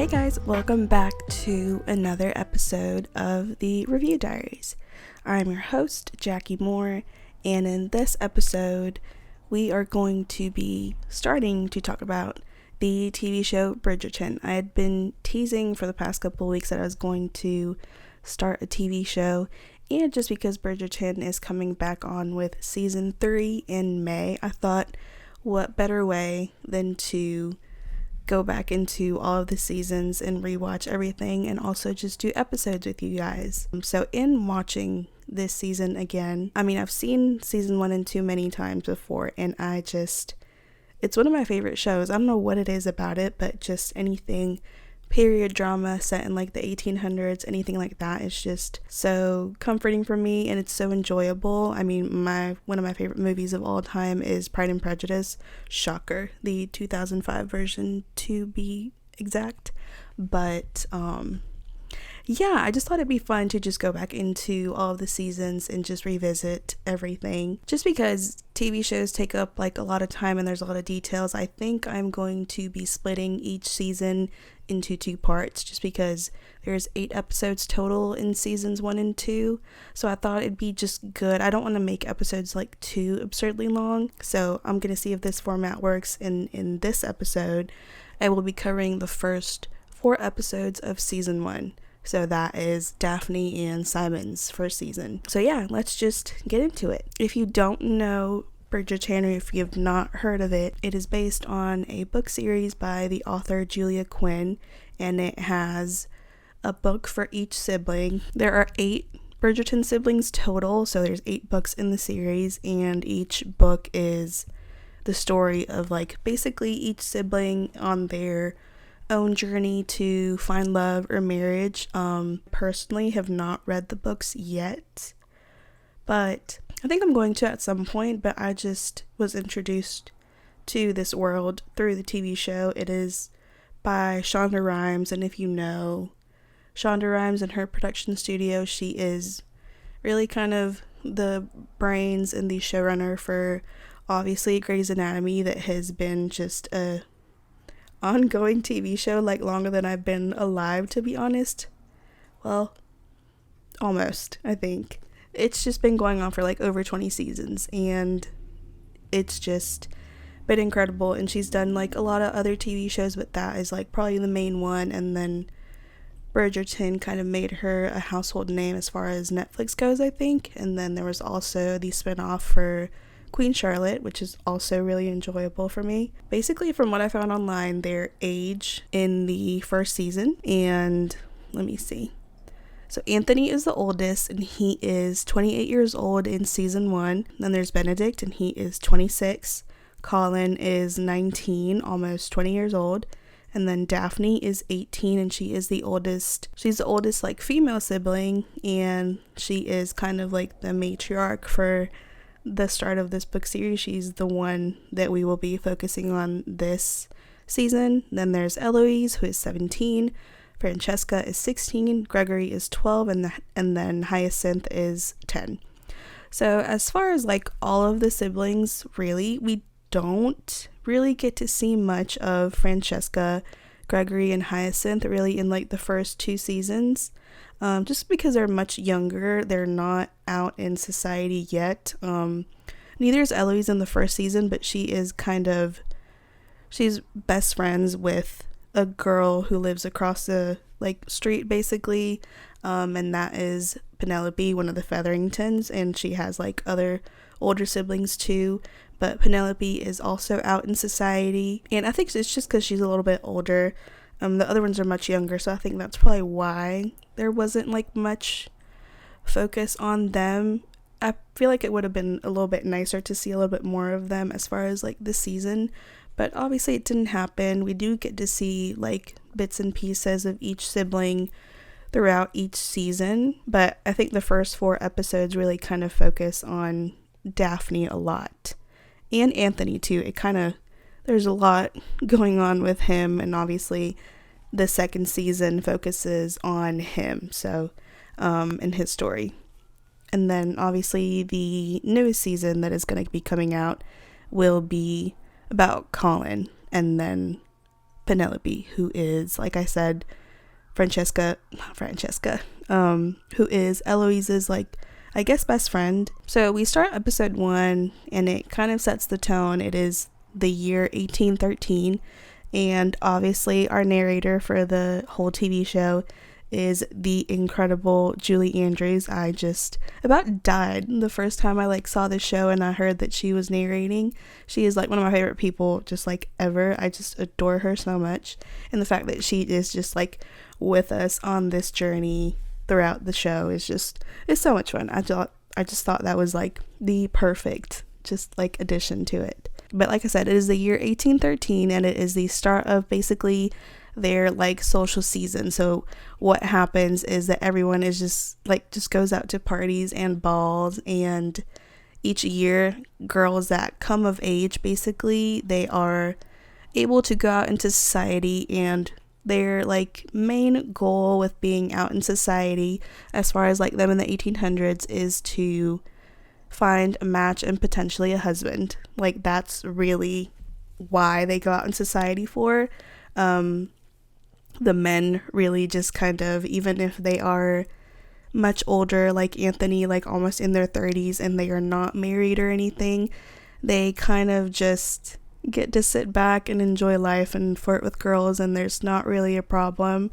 guys, welcome back to another episode of the Review Diaries. I'm your host, Jackie Moore, and in this episode, we are going to be starting to talk about the TV show Bridgerton. I had been teasing for the past couple of weeks that I was going to start a TV show, and just because Bridgerton is coming back on with season 3 in May, I thought what better way than to go back into all of the seasons and rewatch everything and also just do episodes with you guys. So in watching this season again, I've seen season 1 and 2 many times before, and it's one of my favorite shows. I don't know what it is about it, but just anything period drama set in like the 1800s, anything like that is just so comforting for me, and it's so enjoyable. One of my favorite movies of all time is Pride and Prejudice. Shocker, the 2005 version to be exact. But yeah, I just thought it'd be fun to just go back into all of the seasons and just revisit everything. Just because TV shows take up like a lot of time and there's a lot of details, I think I'm going to be splitting each season into 2 parts, just because there's 8 episodes total in seasons 1 and 2. So I thought it'd be just good. I don't want to make episodes like too absurdly long. So I'm going to see if this format works. In this episode, I will be covering the first 4 episodes of season 1. So that is Daphne and Simon's first season. So yeah, let's just get into it. If you don't know Bridgerton, or if you have not heard of it, it is based on a book series by the author Julia Quinn, and it has a book for each sibling. There are 8 Bridgerton siblings total, so there's 8 books in the series, and each book is the story of like basically each sibling on their own journey to find love or marriage. Personally have not read the books yet, but I think I'm going to at some point. But I just was introduced to this world through the TV show. It is by Shonda Rhimes, and if you know Shonda Rhimes and her production studio, she is really kind of the brains and the showrunner for obviously Grey's Anatomy, that has been just a ongoing TV show like longer than I've been alive, to be honest. Well, almost, I think. It's just been going on for like over 20 seasons, and it's just been incredible. And she's done like a lot of other TV shows, but that is like probably the main one. And then Bridgerton kind of made her a household name as far as Netflix goes, I think. And then there was also the spinoff for Queen Charlotte, which is also really enjoyable for me. Basically, from what I found online, their age in the first season, and let me see. So Anthony is the oldest, and he is 28 years old in season 1. Then there's Benedict, and he is 26. Colin is 19, almost 20 years old. And then Daphne is 18, and she is the oldest. She's the oldest like female sibling, and she is kind of like the matriarch for the start of this book series. She's the one that we will be focusing on this season. Then there's Eloise, who is 17. Francesca is 16, Gregory is 12, and then Hyacinth is 10. So as far as like all of the siblings, really, we don't really get to see much of Francesca, Gregory, and Hyacinth really in like the first 2 seasons. Just because they're much younger, they're not out in society yet. Neither is Eloise in the first season, but she's best friends with a girl who lives across the like street basically, and that is Penelope, one of the Featheringtons, and she has like other older siblings too, but Penelope is also out in society, and I think it's just because she's a little bit older. The other ones are much younger, so I think that's probably why there wasn't like much focus on them. I feel like it would have been a little bit nicer to see a little bit more of them as far as like the season, but obviously it didn't happen. We do get to see like bits and pieces of each sibling throughout each season, but I think the first 4 episodes really kind of focus on Daphne a lot, and Anthony too. There's a lot going on with him, and obviously the second season focuses on him, so and his story. And then obviously the newest season that is going to be coming out will be about Colin, and then Penelope, who is, like I said, who is Eloise's, like, I guess, best friend. So we start episode 1, and it kind of sets the tone. It is the year 1813, and obviously our narrator for the whole TV show is the incredible Julie Andrews. I just about died the first time I like saw the show and I heard that she was narrating. She is like one of my favorite people just like ever. I just adore her so much, and the fact that she is just like with us on this journey throughout the show is so much fun. I just thought that was like the perfect just like addition to it. But like I said, it is the year 1813, and it is the start of basically their like social season. So what happens is that everyone is just goes out to parties and balls, and each year girls that come of age, basically they are able to go out into society, and their like main goal with being out in society as far as like them in the 1800s is to find a match and potentially a husband. Like that's really why they go out in society for. The men really just kind of, even if they are much older, like Anthony, like almost in their 30s, and they are not married or anything, they kind of just get to sit back and enjoy life and flirt with girls, and there's not really a problem.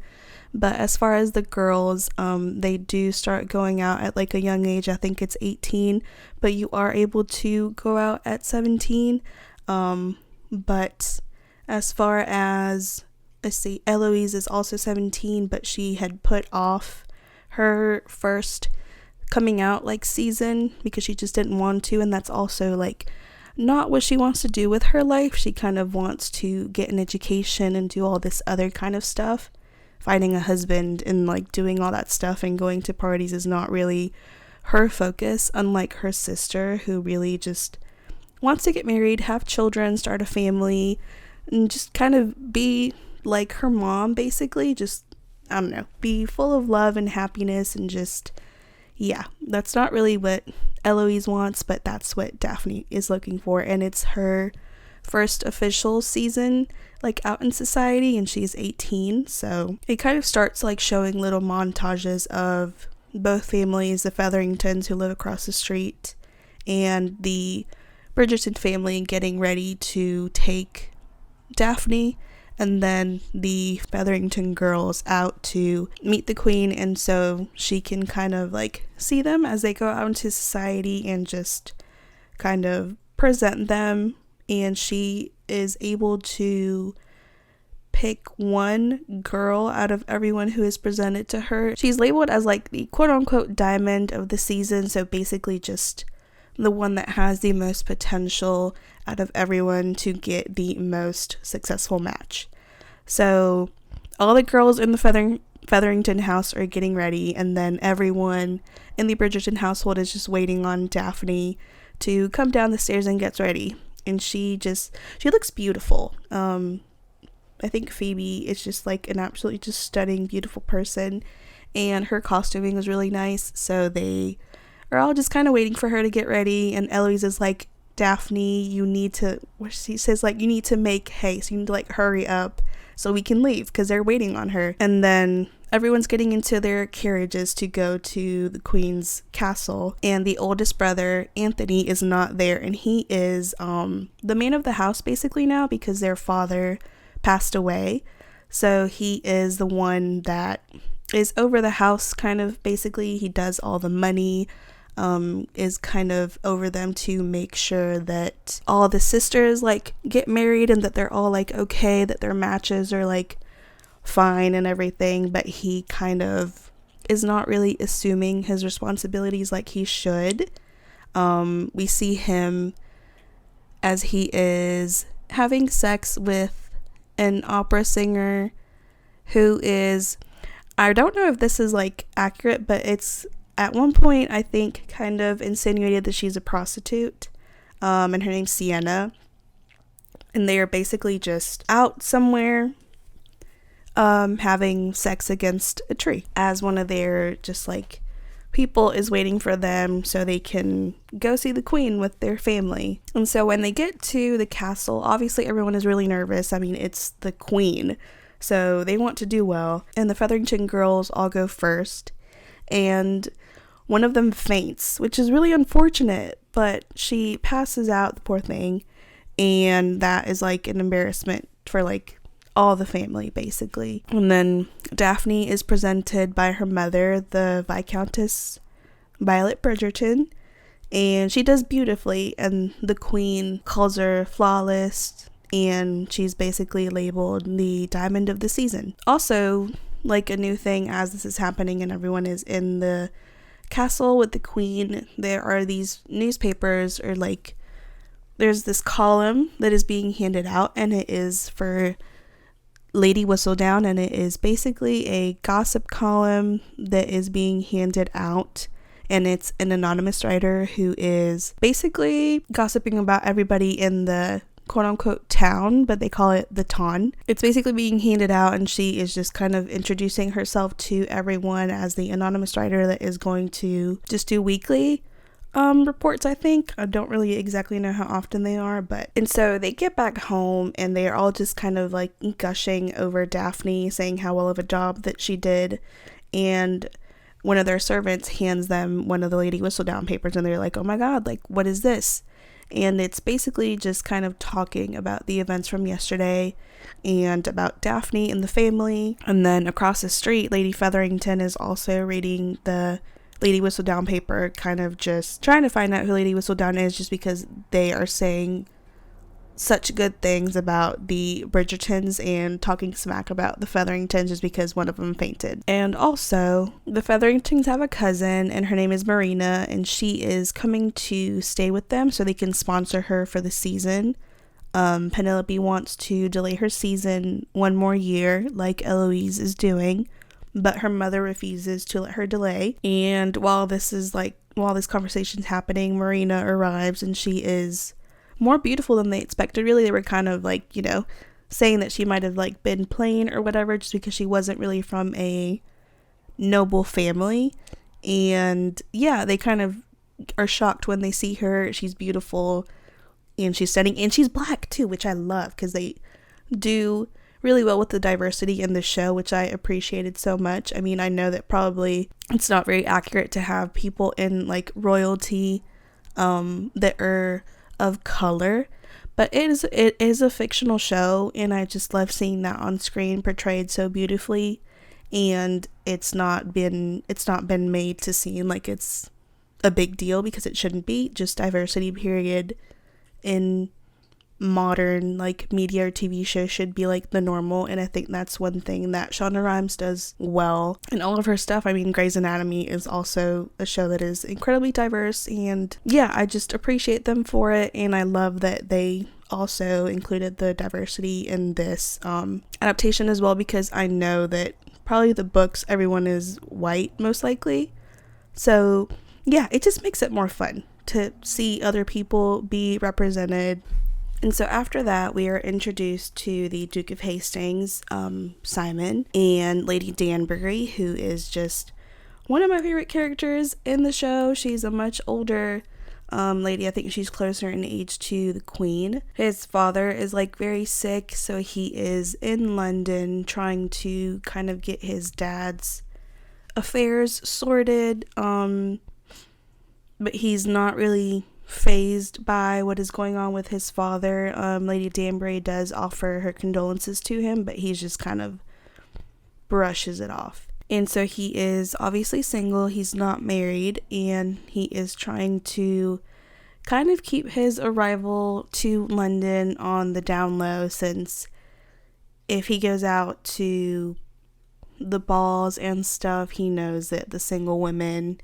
But as far as the girls, they do start going out at like a young age. I think it's 18, but you are able to go out at 17. But as far as, let's see, Eloise is also 17, but she had put off her first coming out like season because she just didn't want to, and that's also like not what she wants to do with her life. She kind of wants to get an education and do all this other kind of stuff. Finding a husband and like doing all that stuff and going to parties is not really her focus, unlike her sister, who really just wants to get married, have children, start a family, and just kind of be like her mom, basically. Just, I don't know, be full of love and happiness, and just, yeah, that's not really what Eloise wants, but that's what Daphne is looking for. And it's her first official season like out in society, and she's 18, so it kind of starts like showing little montages of both families, the Featheringtons who live across the street and the Bridgerton family, getting ready to take Daphne and then the Featherington girls out to meet the queen, and so she can kind of like see them as they go out into society and just kind of present them. And she is able to pick one girl out of everyone who is presented to her. She's labeled as like the quote-unquote diamond of the season, so basically just the one that has the most potential out of everyone to get the most successful match. So all the girls in the Featherington house are getting ready, and then everyone in the Bridgerton household is just waiting on Daphne to come down the stairs and gets ready. And she looks beautiful. I think Phoebe is just like an absolutely just stunning, beautiful person, and her costuming was really nice. So they are all just kind of waiting for her to get ready, and Eloise is like, Daphne, you need to, she says like, you need to make haste, you need to like hurry up so we can leave, because they're waiting on her. And then everyone's getting into their carriages to go to the queen's castle, and the oldest brother, Anthony, is not there, and he is the man of the house basically now because their father passed away. So he is the one that is over the house, kind of, basically. He does all the money, is kind of over them to make sure that all the sisters like get married and that they're all like okay, that their matches are like fine and everything. But he kind of is not really assuming his responsibilities like he should. We see him as he is having sex with an opera singer who is, I don't know if this is like accurate, but it's at one point I think kind of insinuated that she's a prostitute, and her name's Sienna, and they are basically just out somewhere having sex against a tree as one of their just like people is waiting for them so they can go see the queen with their family. And so when they get to the castle, obviously everyone is really nervous. I mean, it's the queen, so they want to do well. And the Featherington girls all go first, and one of them faints, which is really unfortunate, but she passes out, the poor thing, and that is like an embarrassment for like all the family, basically. And then Daphne is presented by her mother, the Viscountess Violet Bridgerton, and she does beautifully, and the queen calls her flawless, and she's basically labeled the diamond of the season. Also, like a new thing as this is happening and everyone is in the castle with the queen, there are these newspapers, or like there's this column that is being handed out, and it is for Lady Whistledown, and it is basically a gossip column that is being handed out, and it's an anonymous writer who is basically gossiping about everybody in the quote-unquote town, but they call it the ton. It's basically being handed out, and she is just kind of introducing herself to everyone as the anonymous writer that is going to just do weekly reports, I think. I don't really exactly know how often they are, and so they get back home and they are all just kind of like gushing over Daphne, saying how well of a job that she did, and one of their servants hands them one of the Lady Whistledown papers, and they're like, oh my god, like, what is this? And it's basically just kind of talking about the events from yesterday and about Daphne and the family. And then across the street, Lady Featherington is also reading the Lady Whistledown paper, kind of just trying to find out who Lady Whistledown is, just because they are saying such good things about the Bridgertons and talking smack about the Featheringtons just because one of them fainted. And also, the Featheringtons have a cousin, and her name is Marina, and she is coming to stay with them so they can sponsor her for the season. Penelope wants to delay her season one more year, like Eloise is doing, but her mother refuses to let her delay. And while this conversation's happening, Marina arrives, and she is more beautiful than they expected. Really, they were kind of like, saying that she might have like been plain or whatever, just because she wasn't really from a noble family. And yeah, they kind of are shocked when they see her. She's beautiful, and she's stunning, and she's black too, which I love, because they do really well with the diversity in the show, which I appreciated so much. I mean, I know that probably it's not very accurate to have people in like royalty that are of color, but it is a fictional show, and I just love seeing that on screen portrayed so beautifully. And it's not been made to seem like it's a big deal, because it shouldn't be. Just diversity, period, in modern like media or TV shows should be like the normal, and I think that's one thing that Shonda Rhimes does well in all of her stuff. I mean, Grey's Anatomy is also a show that is incredibly diverse, and yeah, I just appreciate them for it, and I love that they also included the diversity in this adaptation as well, because I know that probably the books, everyone is white most likely, so yeah, it just makes it more fun to see other people be represented. And so after that, we are introduced to the Duke of Hastings, Simon, and Lady Danbury, who is just one of my favorite characters in the show. She's a much older lady. I think she's closer in age to the Queen. His father is like very sick, so he is in London trying to kind of get his dad's affairs sorted, but he's not really phased by what is going on with his father. Lady Danbury does offer her condolences to him, but he's just kind of brushes it off. And so he is obviously single, he's not married, and he is trying to kind of keep his arrival to London on the down low, since if he goes out to the balls and stuff, he knows that the single women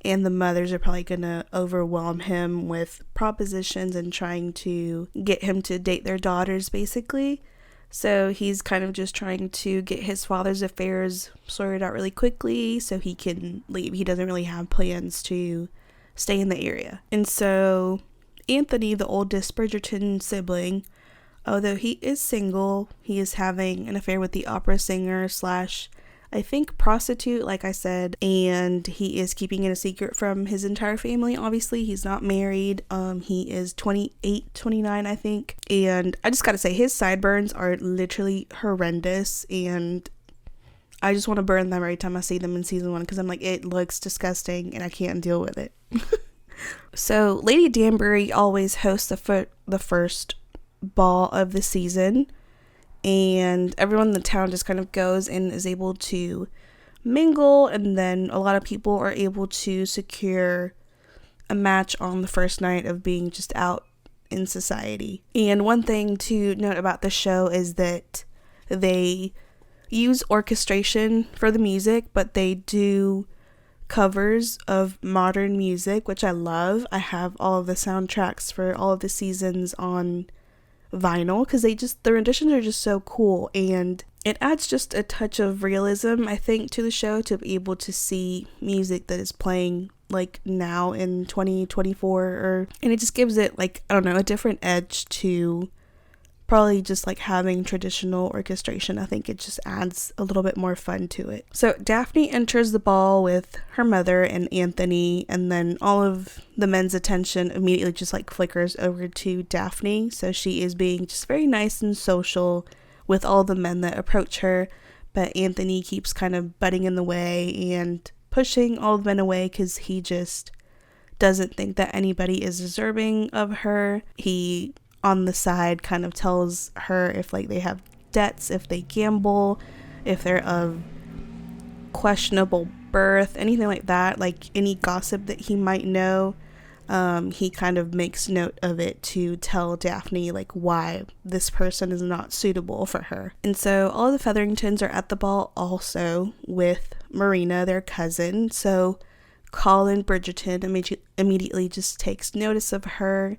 and the mothers are probably gonna overwhelm him with propositions and trying to get him to date their daughters, basically. So he's kind of just trying to get his father's affairs sorted out really quickly so he can leave. He doesn't really have plans to stay in the area. And so Anthony, the oldest Bridgerton sibling, although he is single, he is having an affair with the opera singer slash I think, prostitute, like I said, and he is keeping it a secret from his entire family. Obviously, he's not married. He is 28, 29, I think. And I just gotta say, his sideburns are literally horrendous, and I just want to burn them every time I see them in season 1, because I'm like, it looks disgusting and I can't deal with it. So Lady Danbury always hosts the first ball of the season, and everyone in the town just kind of goes and is able to mingle, and then a lot of people are able to secure a match on the first night of being just out in society. And one thing to note about the show is that they use orchestration for the music, but they do covers of modern music, which I love. I have all of the soundtracks for all of the seasons on vinyl, because the renditions are just so cool, and it adds just a touch of realism, I think, to the show, to be able to see music that is playing like now in 2024, and it just gives it, like, I don't know, a different edge to probably just like having traditional orchestration. I think it just adds a little bit more fun to it. So Daphne enters the ball with her mother and Anthony, and then all of the men's attention immediately just like flickers over to Daphne. So she is being just very nice and social with all the men that approach her, but Anthony keeps kind of butting in the way and pushing all the men away, because he just doesn't think that anybody is deserving of her. He on the side kind of tells her if like they have debts, if they gamble, if they're of questionable birth, anything like that, like any gossip that he might know. He kind of makes note of it to tell Daphne like why this person is not suitable for her. And so all of the Featheringtons are at the ball also with Marina, their cousin. So Colin Bridgerton immediately just takes notice of her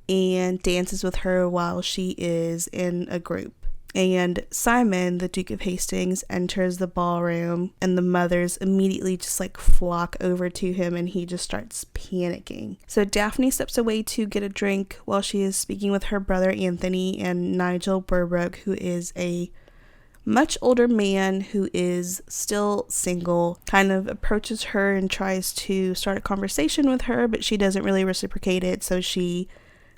and dances with her while she is in a group. And Simon, the Duke of Hastings, enters the ballroom, and the mothers immediately just like flock over to him, and he just starts panicking. So Daphne steps away to get a drink while she is speaking with her brother Anthony, and Nigel Burbrook, who is a much older man who is still single, kind of approaches her and tries to start a conversation with her, but she doesn't really reciprocate it, so she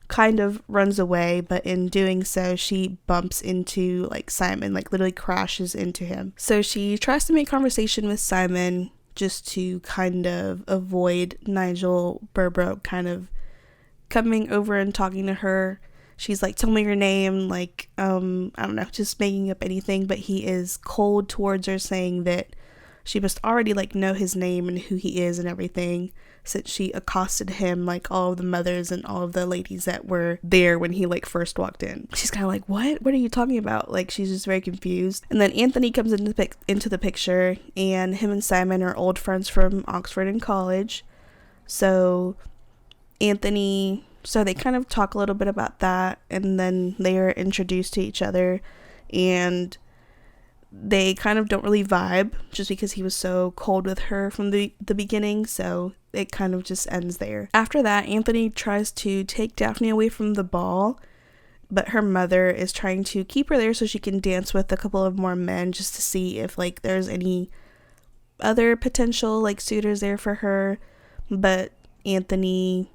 kind of runs away. But in doing so, she bumps into like Simon, like literally crashes into him. So she tries to make conversation with Simon just to kind of avoid Nigel Burbrook kind of coming over and talking to her. She's like, tell me your name, like I don't know, just making up anything, but he is cold towards her, saying that she must already like know his name and who he is and everything, since she accosted him, like all of the mothers and all of the ladies that were there when he like first walked in. She's kind of like, what are you talking about? Like, she's just very confused. And then Anthony comes into the picture, and him and Simon are old friends from Oxford and college. So they kind of talk a little bit about that, and then they are introduced to each other, and they kind of don't really vibe just because he was so cold with her from the beginning, so it kind of just ends there. After that, Anthony tries to take Daphne away from the ball, but her mother is trying to keep her there so she can dance with a couple of more men, just to see if like there's any other potential like suitors there for her. But Anthony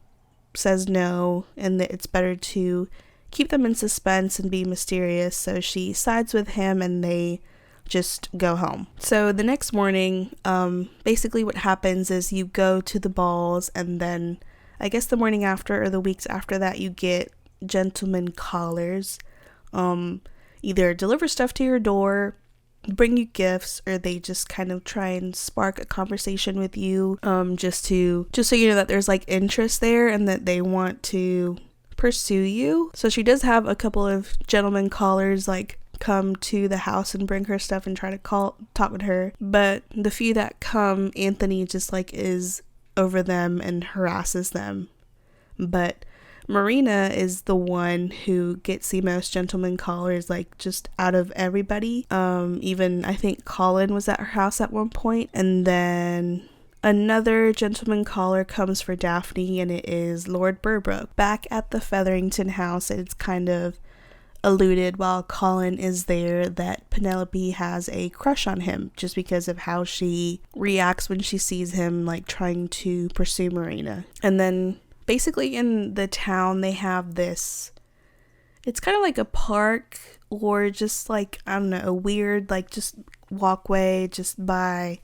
says no, and that it's better to keep them in suspense and be mysterious, so she sides with him and they just go home. So the next morning, basically what happens is you go to the balls, and then I guess the morning after or the weeks after that, you get gentlemen callers, either deliver stuff to your door, bring you gifts, or they just kind of try and spark a conversation with you, just so you know that there's like interest there and that they want to pursue you. So she does have a couple of gentlemen callers like come to the house and bring her stuff and try to talk with her, but the few that come, Anthony just like is over them and harasses them. But Marina is the one who gets the most gentleman callers, like just out of everybody. Even I think Colin was at her house at one point, and then another gentleman caller comes for Daphne, and it is Lord Burbrook. Back at the Featherington house, it's kind of alluded while Colin is there that Penelope has a crush on him just because of how she reacts when she sees him like trying to pursue Marina. And then basically in the town they have this, it's kind of like a park or just like, I don't know, a weird like just walkway just by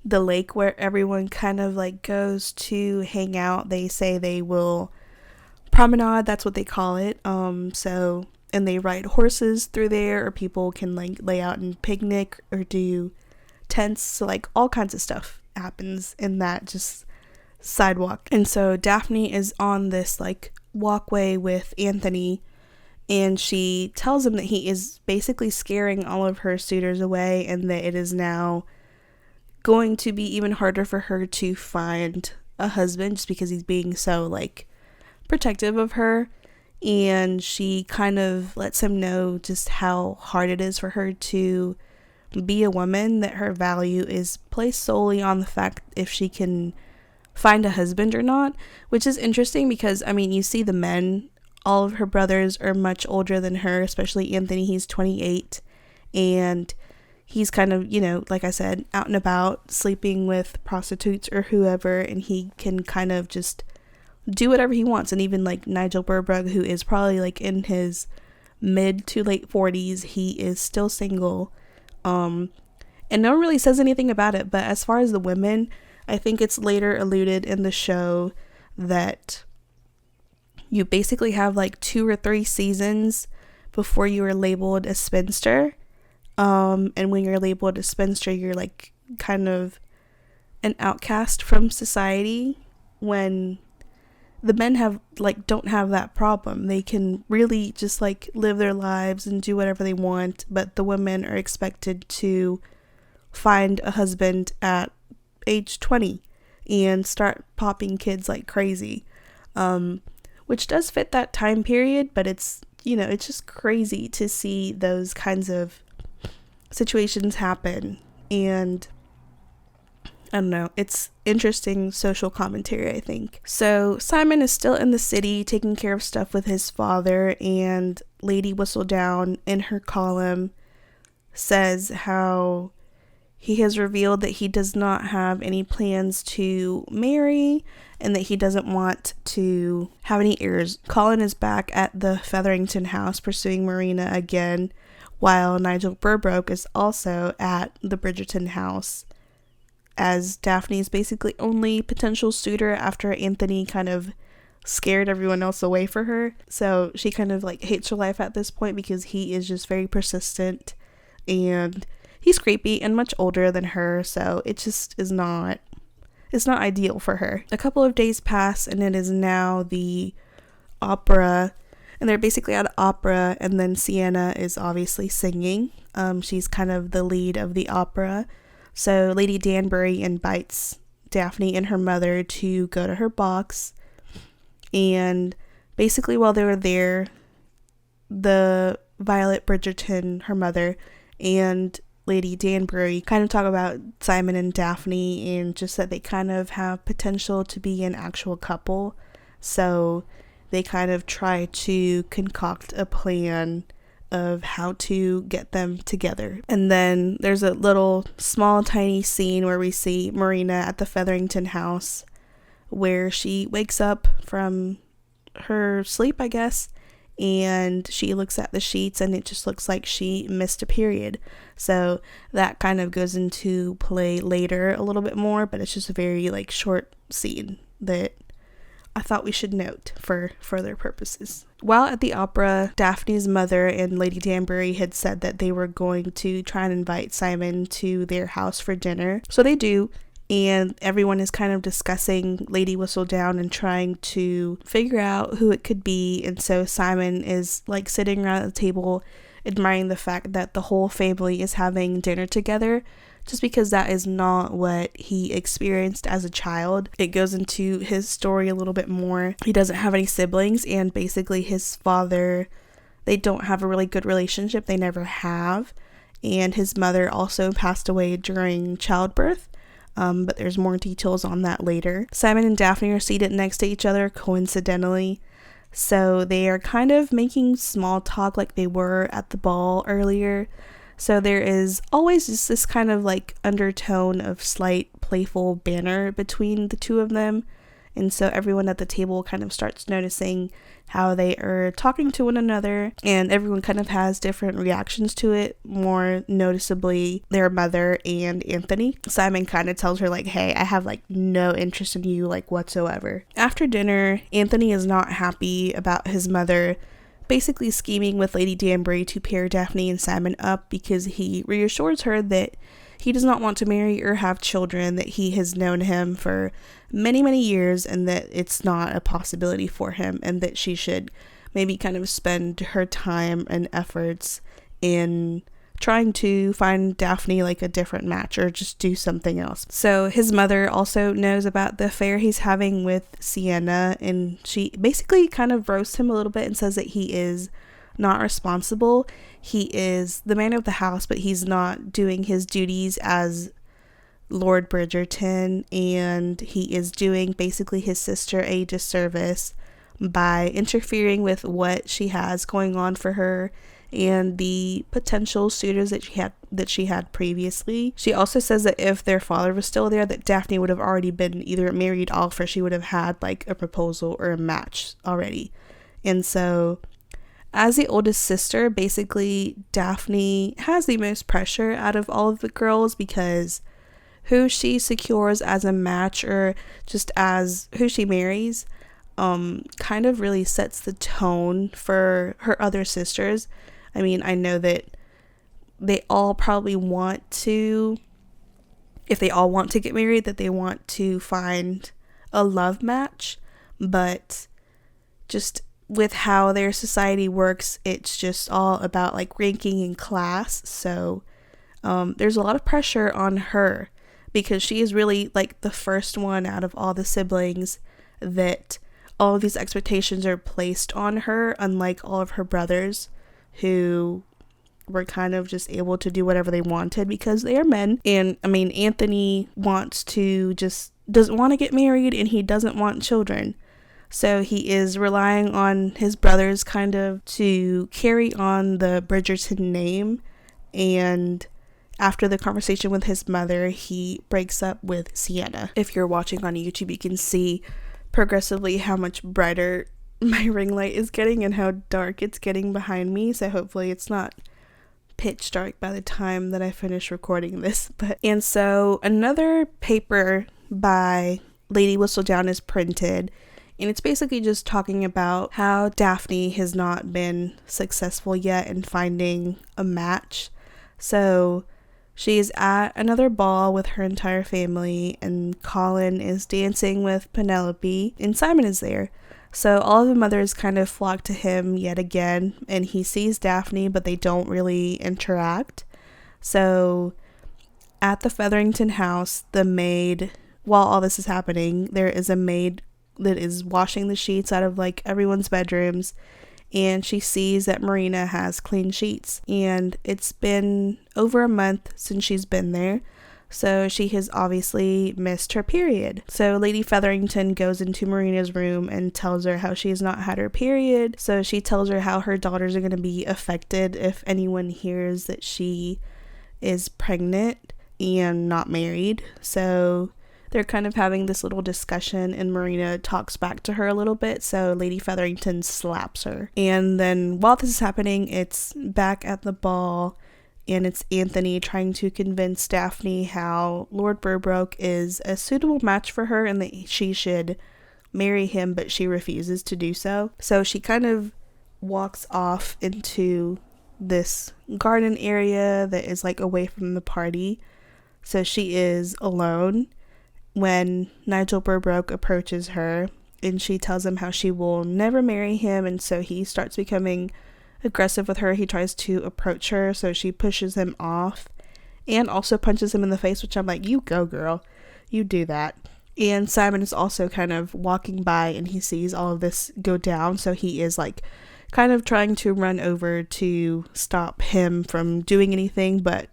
the lake where everyone kind of like goes to hang out. They say they will promenade, that's what they call it. And they ride horses through there, or people can like lay out and picnic or do tents. So like all kinds of stuff happens in that just sidewalk. And so Daphne is on this like walkway with Anthony, and she tells him that he is basically scaring all of her suitors away, and that it is now going to be even harder for her to find a husband just because he's being so like protective of her. And she kind of lets him know just how hard it is for her to be a woman, that her value is placed solely on the fact if she can find a husband or not, which is interesting because, I mean, you see the men, all of her brothers are much older than her, especially Anthony. He's 28, and he's kind of, you know, like I said, out and about, sleeping with prostitutes or whoever, and he can kind of just do whatever he wants. And even like Nigel Burbrook, who is probably like in his mid to late 40s, he is still single, and no one really says anything about it. But as far as the women, I think it's later alluded in the show that you basically have like 2 or 3 seasons before you are labeled a spinster, and when you're labeled a spinster, you're like kind of an outcast from society, when the men don't have that problem. They can really just like live their lives and do whatever they want, but the women are expected to find a husband at age 20 and start popping kids like crazy, which does fit that time period. But it's, you know, it's just crazy to see those kinds of situations happen. And I don't know, it's interesting social commentary, I think. So Simon is still in the city taking care of stuff with his father, and Lady Whistledown in her column says how he has revealed that he does not have any plans to marry and that he doesn't want to have any heirs. Colin is back at the Featherington house pursuing Marina again, while Nigel Burbrook is also at the Bridgerton house as Daphne's basically only potential suitor after Anthony kind of scared everyone else away for her. So she kind of like hates her life at this point because he is just very persistent, and he's creepy and much older than her, so it just is not, it's not ideal for her. A couple of days pass, and it is now the opera, and they're basically at an opera, and then Sienna is obviously singing. She's kind of the lead of the opera. So Lady Danbury invites Daphne and her mother to go to her box, and basically while they were there, the Violet Bridgerton, her mother, and Lady Danbury kind of talk about Simon and Daphne, and just that they kind of have potential to be an actual couple. So they kind of try to concoct a plan of how to get them together. And then there's a little small tiny scene where we see Marina at the Featherington house, where she wakes up from her sleep, I guess, and she looks at the sheets and it just looks like she missed a period. So that kind of goes into play later a little bit more, but it's just a very like short scene that I thought we should note for further purposes. While at the opera, Daphne's mother and Lady Danbury had said that they were going to try and invite Simon to their house for dinner. So they do, and everyone is kind of discussing Lady Whistledown and trying to figure out who it could be. And so Simon is like sitting around at the table admiring the fact that the whole family is having dinner together, just because that is not what he experienced as a child. It goes into his story a little bit more. He doesn't have any siblings, and basically his father, they don't have a really good relationship. They never have. And his mother also passed away during childbirth. But there's more details on that later. Simon and Daphne are seated next to each other, coincidentally. So they are kind of making small talk like they were at the ball earlier. So there is always just this kind of like undertone of slight playful banter between the two of them. And so everyone at the table kind of starts noticing how they are talking to one another, and everyone kind of has different reactions to it, more noticeably their mother and Anthony. Simon kind of tells her like, hey, I have like no interest in you like whatsoever. After dinner, Anthony is not happy about his mother basically scheming with Lady Danbury to pair Daphne and Simon up, because he reassures her that he does not want to marry or have children, that he has known him for many, many years, and that it's not a possibility for him, and that she should maybe kind of spend her time and efforts in trying to find Daphne like a different match or just do something else. So his mother also knows about the affair he's having with Sienna, and she basically kind of roasts him a little bit and says that he is not responsible. He is the man of the house, but he's not doing his duties as Lord Bridgerton, and he is doing basically his sister a disservice by interfering with what she has going on for her and the potential suitors that she had previously. She also says that if their father was still there, that Daphne would have already been either married off, or she would have had like a proposal or a match already. And so as the oldest sister, basically Daphne has the most pressure out of all of the girls, because who she secures as a match or just as who she marries kind of really sets the tone for her other sisters. I mean, I know that they all probably want to, if they all want to get married, that they want to find a love match, but just with how their society works, it's just all about like ranking and class. So there's a lot of pressure on her, because she is really like the first one out of all the siblings that all of these expectations are placed on her, unlike all of her brothers who were kind of just able to do whatever they wanted because they are men. And I mean, Anthony doesn't want to get married, and he doesn't want children. So he is relying on his brothers kind of to carry on the Bridgerton name. And after the conversation with his mother, he breaks up with Sienna. If you're watching on YouTube, you can see progressively how much brighter my ring light is getting and how dark it's getting behind me. So hopefully it's not pitch dark by the time that I finish recording this. And so another paper by Lady Whistledown is printed, and it's basically just talking about how Daphne has not been successful yet in finding a match. So she is at another ball with her entire family, and Colin is dancing with Penelope, and Simon is there. So all of the mothers kind of flock to him yet again, and he sees Daphne, but they don't really interact. So at the Featherington house, the maid, while all this is happening, there is a maid that is washing the sheets out of like everyone's bedrooms, and she sees that Marina has clean sheets, and it's been over a month since she's been there, so she has obviously missed her period. So Lady Featherington goes into Marina's room and tells her how she has not had her period. So she tells her how her daughters are going to be affected if anyone hears that she is pregnant and not married. So they're kind of having this little discussion, and Marina talks back to her a little bit, so Lady Featherington slaps her. And then while this is happening, it's back at the ball, and it's Anthony trying to convince Daphne how Lord Burbroke is a suitable match for her and that she should marry him, but she refuses to do so. So she kind of walks off into this garden area that is like away from the party, so she is alone when Nigel Burbroke approaches her, and she tells him how she will never marry him, and so he starts becoming aggressive with her. He tries to approach her, so she pushes him off and also punches him in the face, which I'm like, you go girl, you do that. And Simon is also kind of walking by, and he sees all of this go down, so he is like kind of trying to run over to stop him from doing anything, but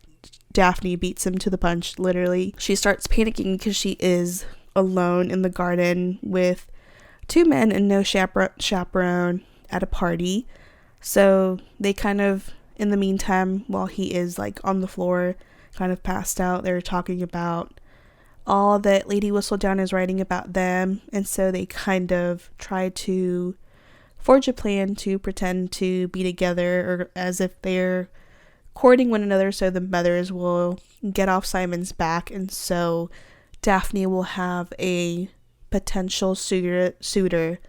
Daphne beats him to the punch, literally. She starts panicking because she is alone in the garden with two men and no chaperone at a party. So they kind of, in the meantime, while he is like on the floor, kind of passed out, they're talking about all that Lady Whistledown is writing about them. And so they kind of try to forge a plan to pretend to be together, or as if they're courting one another, so the mothers will get off Simon's back, and so Daphne will have a potential suitor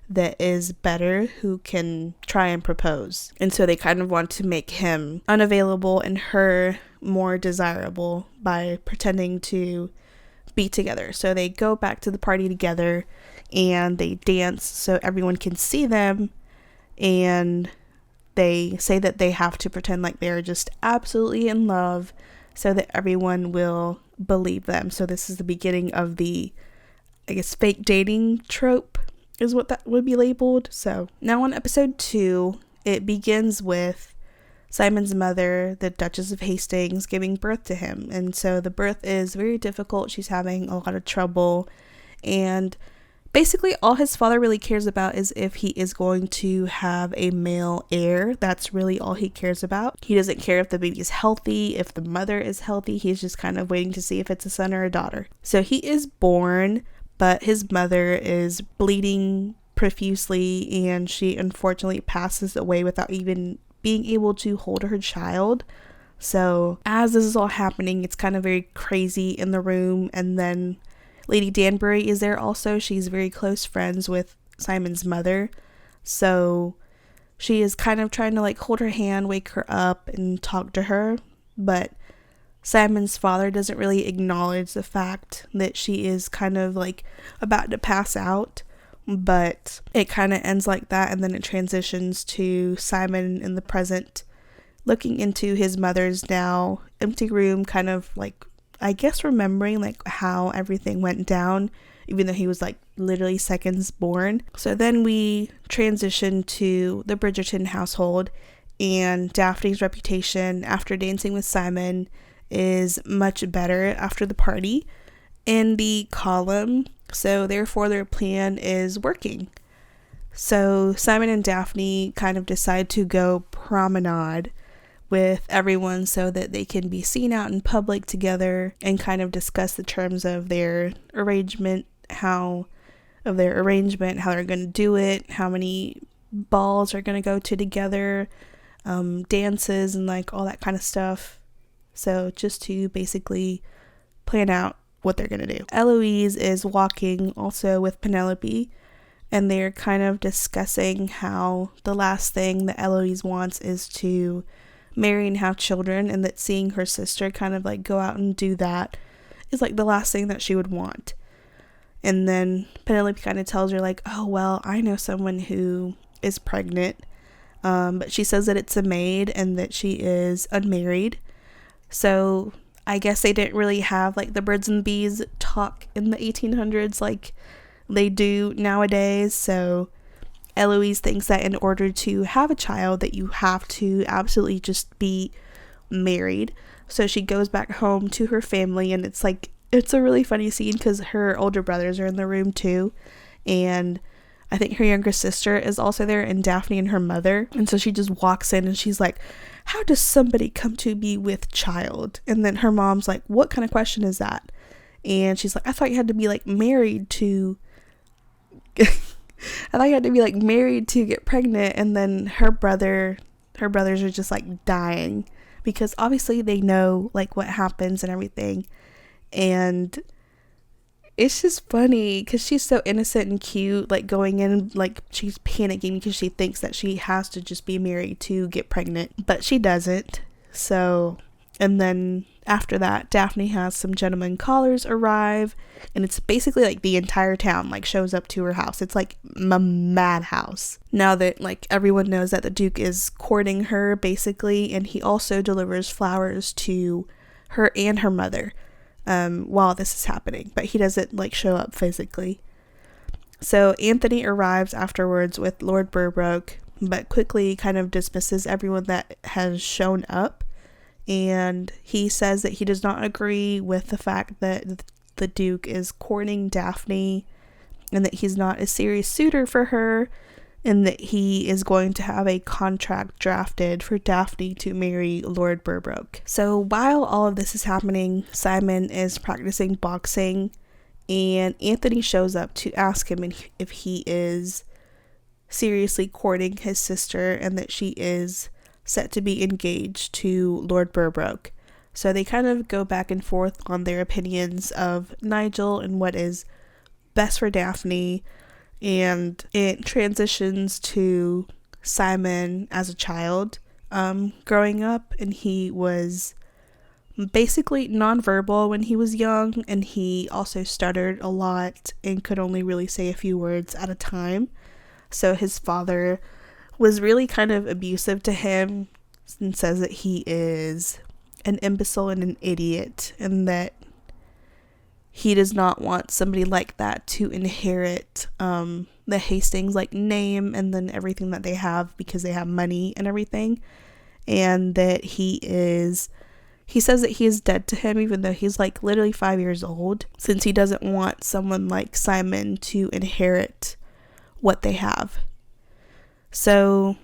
that is better, who can try and propose. And so they kind of want to make him unavailable and her more desirable by pretending to be together. So they go back to the party together and they dance so everyone can see them, and they say that they have to pretend like they're just absolutely in love so that everyone will believe them. So this is the beginning of the, I guess, fake dating trope is what that would be labeled. So now on episode 2, it begins with Simon's mother, the Duchess of Hastings, giving birth to him. And so the birth is very difficult. She's having a lot of trouble. And basically all his father really cares about is if he is going to have a male heir. That's really all he cares about. He doesn't care if the baby is healthy, if the mother is healthy. He's just kind of waiting to see if it's a son or a daughter. So he is born, but his mother is bleeding profusely, and she unfortunately passes away without even being able to hold her child. So as this is all happening, it's kind of very crazy in the room. And then Lady Danbury is there also. She's very close friends with Simon's mother. So she is kind of trying to like hold her hand, wake her up, and talk to her. But Simon's father doesn't really acknowledge the fact that she is kind of like about to pass out. But it kind of ends like that, and then it transitions to Simon in the present, looking into his mother's now empty room, kind of like, I guess, remembering like how everything went down, even though he was like literally seconds born. So then we transition to the Bridgerton household, and Daphne's reputation after dancing with Simon is much better after the party in the column. So therefore their plan is working. So Simon and Daphne kind of decide to go promenade with everyone so that they can be seen out in public together and kind of discuss the terms of their arrangement, how they're going to do it, how many balls are going to go to together, dances, and like all that kind of stuff. So just to basically plan out what they're going to do. Eloise is walking also with Penelope, and they're kind of discussing how the last thing that Eloise wants is to marry and have children, and that seeing her sister kind of like go out and do that is like the last thing that she would want. And then Penelope kind of tells her like, oh well, I know someone who is pregnant, but she says that it's a maid and that she is unmarried. So I guess they didn't really have like the birds and bees talk in the 1800s like they do nowadays. So Eloise thinks that in order to have a child that you have to absolutely just be married. So she goes back home to her family, and it's a really funny scene because her older brothers are in the room too, and I think her younger sister is also there, and Daphne and her mother. And so she just walks in and she's like, how does somebody come to be with child? And then her mom's like, what kind of question is that? And she's like, I thought you had to be like married to married to get pregnant. And then her brothers are just like dying because obviously they know like what happens and everything. And it's just funny because she's so innocent and cute, like going in, like she's panicking because she thinks that she has to just be married to get pregnant, but she doesn't. So, and then after that, Daphne has some gentlemen callers arrive, and it's basically like the entire town like shows up to her house. It's like a madhouse. Now that like everyone knows that the Duke is courting her basically, and he also delivers flowers to her and her mother while this is happening, but he doesn't like show up physically. So Anthony arrives afterwards with Lord Burbroke, but quickly kind of dismisses everyone that has shown up, and he says that he does not agree with the fact that the Duke is courting Daphne and that he's not a serious suitor for her, and that he is going to have a contract drafted for Daphne to marry Lord Burbrook. So while all of this is happening, Simon is practicing boxing, and Anthony shows up to ask him if he is seriously courting his sister and that she is set to be engaged to Lord Burbrook. So they kind of go back and forth on their opinions of Nigel and what is best for Daphne, and it transitions to Simon as a child growing up, and he was basically nonverbal when he was young, and he also stuttered a lot and could only really say a few words at a time. So his father was really kind of abusive to him and says that he is an imbecile and an idiot, and that he does not want somebody like that to inherit the Hastings name and then everything that they have, because they have money and everything, and that he says that he is dead to him, even though he's literally 5 years old, since he doesn't want someone like Simon to inherit what they have. So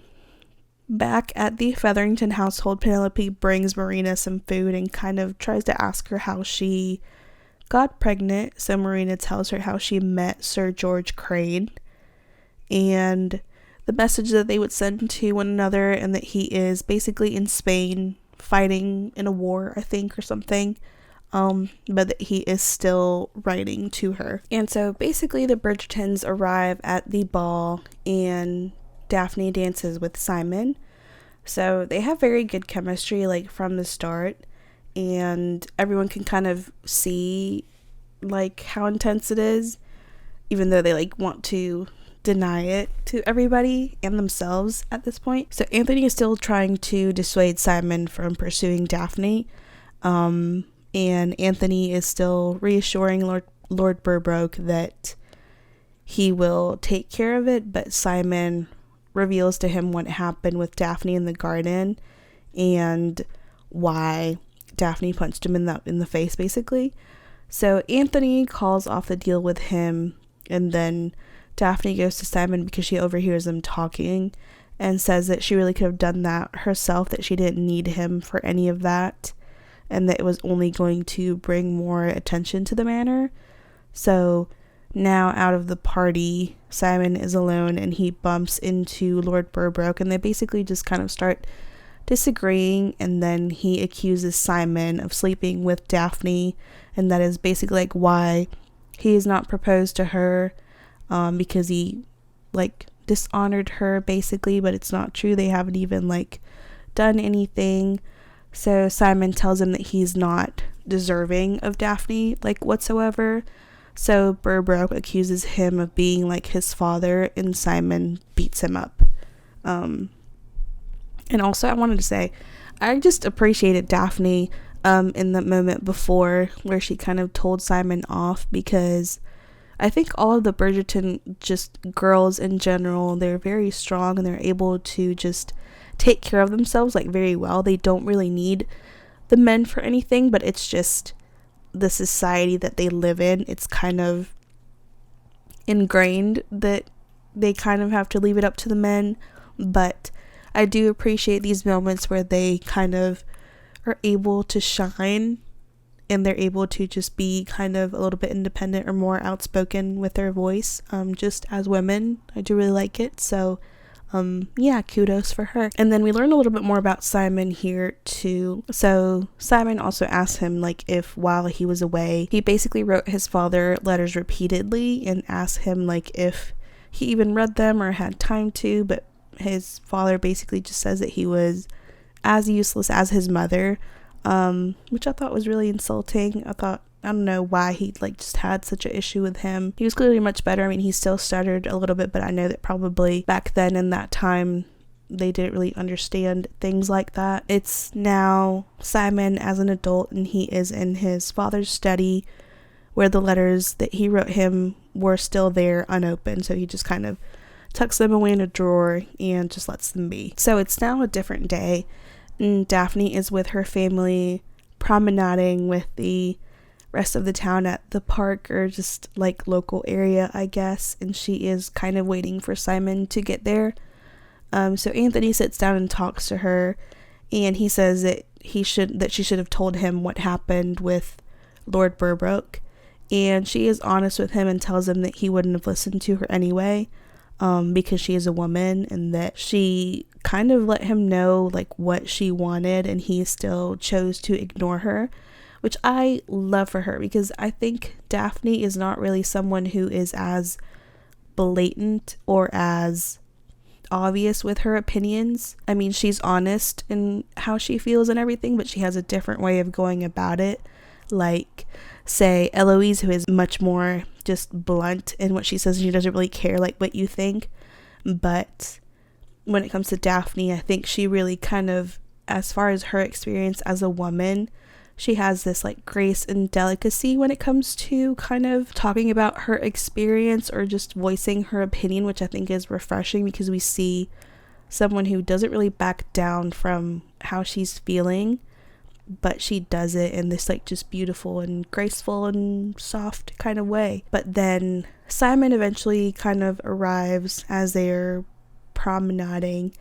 back at the Featherington household, Penelope brings Marina some food and kind of tries to ask her how she got pregnant. So Marina tells her how she met Sir George Crane and the message that they would send to one another, and that he is basically in Spain fighting in a war, I think, or something, but that he is still writing to her. And so basically the Bridgertons arrive at the ball, and Daphne dances with Simon. So they have very good chemistry from the start, and everyone can kind of see how intense it is, even though they want to deny it to everybody and themselves at this point. So Anthony is still trying to dissuade Simon from pursuing Daphne, and Anthony is still reassuring Lord Burbrook that he will take care of it, but Simon reveals to him what happened with Daphne in the garden and why Daphne punched him in the face, basically. So Anthony calls off the deal with him, and then Daphne goes to Simon because she overhears them talking and says that she really could have done that herself, that she didn't need him for any of that, and that it was only going to bring more attention to the manor. So now out of the party, Simon is alone, and he bumps into Lord Burbrook, and they basically just kind of start disagreeing, and then he accuses Simon of sleeping with Daphne, and that is basically why he has not proposed to her, because he dishonored her, basically, but it's not true. They haven't even done anything. So Simon tells him that he's not deserving of Daphne whatsoever. So Burbrook accuses him of being his father, and Simon beats him up. And also I wanted to say, I just appreciated Daphne in the moment before where she kind of told Simon off, because I think all of the Bridgerton just girls in general, they're very strong and they're able to just take care of themselves very well. They don't really need the men for anything, but it's just the society that they live in. It's kind of ingrained that they kind of have to leave it up to the men, but I do appreciate these moments where they kind of are able to shine, and they're able to just be kind of a little bit independent or more outspoken with their voice, just as women. I do really like it. So yeah, kudos for her. And then we learn a little bit more about Simon here too. So Simon also asked him if while he was away, he basically wrote his father letters repeatedly and asked him if he even read them or had time to, but his father basically just says that he was as useless as his mother, which I thought was really insulting. I don't know why he just had such an issue with him. He was clearly much better. I mean, he still stuttered a little bit, but I know that probably back then in that time they didn't really understand things like that. It's now Simon as an adult, and he is in his father's study where the letters that he wrote him were still there unopened, so he just kind of tucks them away in a drawer and just lets them be. So it's now a different day, and Daphne is with her family promenading with the rest of the town at the park or just like local area, I guess, and she is kind of waiting for Simon to get there. So Anthony sits down and talks to her, and he says that she should have told him what happened with Lord Burbrook, and she is honest with him and tells him that he wouldn't have listened to her anyway, because she is a woman, and that she kind of let him know like what she wanted, and he still chose to ignore her, which I love for her, because I think Daphne is not really someone who is as blatant or as obvious with her opinions. I mean, she's honest in how she feels and everything, but she has a different way of going about it. Like, say, Eloise, who is much more just blunt in what she says, she doesn't really care like what you think. But when it comes to Daphne, I think she really kind of, as far as her experience as a woman, she has this like grace and delicacy when it comes to kind of talking about her experience or just voicing her opinion, which I think is refreshing, because we see someone who doesn't really back down from how she's feeling, but she does it in this like just beautiful and graceful and soft kind of way. But then Simon eventually kind of arrives as they're promenading,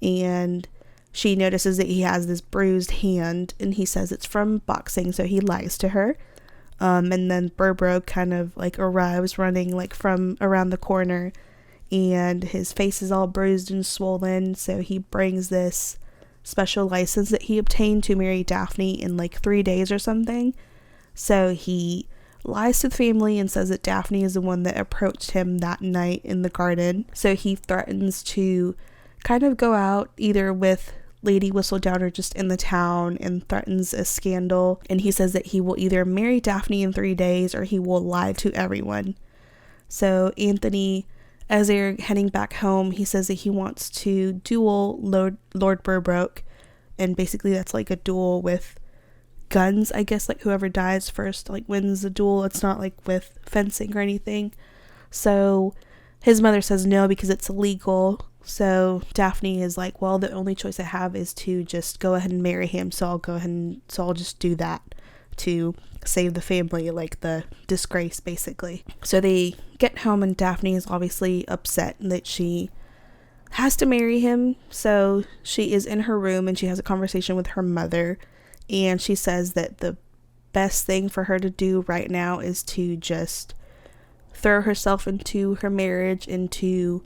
and she notices that he has this bruised hand, and he says it's from boxing, so he lies to her. And then Burbrook kind of like arrives running like from around the corner, and his face is all bruised and swollen, so he brings this special license that he obtained to marry Daphne in like 3 days or something. So he lies to the family and says that Daphne is the one that approached him that night in the garden. So he threatens to kind of go out either with Lady Whistledown or just in the town, and threatens a scandal, and he says that he will either marry Daphne in 3 days or he will lie to everyone. So Anthony, as they're heading back home, he says that he wants to duel Lord Burbrook, and basically that's like a duel with guns, I guess, like whoever dies first like wins the duel. It's not like with fencing or anything. So his mother says no because it's illegal. So Daphne is like, well, the only choice I have is to just go ahead and marry him, so I'll just do that to save the family, like the disgrace basically. So they get home, and Daphne is obviously upset that she has to marry him. So she is in her room and she has a conversation with her mother, and she says that the best thing for her to do right now is to just throw herself into her marriage, into